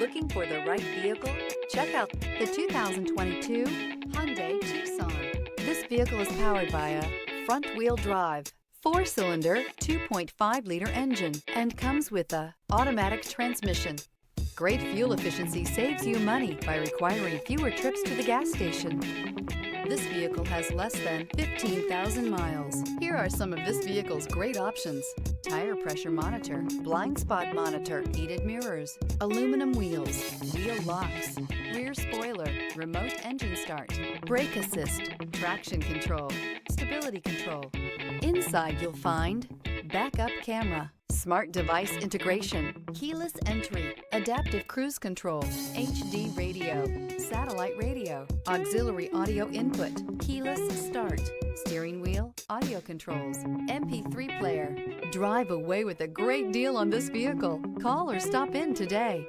Looking for the right vehicle? Check out the 2022 Hyundai Tucson. This vehicle is powered by a front-wheel drive, 4-cylinder, 2.5-liter engine, and comes with a automatic transmission. Great fuel efficiency saves you money by requiring fewer trips to the gas station. This vehicle has less than 15,000 miles. Here are some of this vehicle's great options: tire pressure monitor, blind spot monitor, heated mirrors, aluminum wheels, wheel locks, rear spoiler, remote engine start, brake assist, traction control, stability control. Inside you'll find backup camera, smart device integration, keyless entry, adaptive cruise control, HD radio, satellite radio, auxiliary audio input, keyless start, steering wheel audio controls, MP3 player. Drive away with a great deal on this vehicle. Call or stop in today.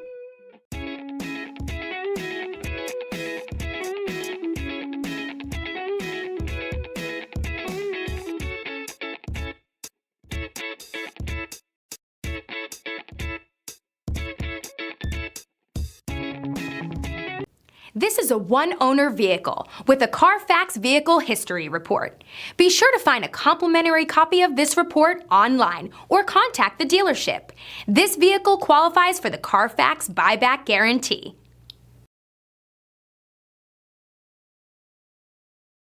This is a one-owner vehicle with a Carfax Vehicle History Report. Be sure to find a complimentary copy of this report online or contact the dealership. This vehicle qualifies for the Carfax Buyback Guarantee.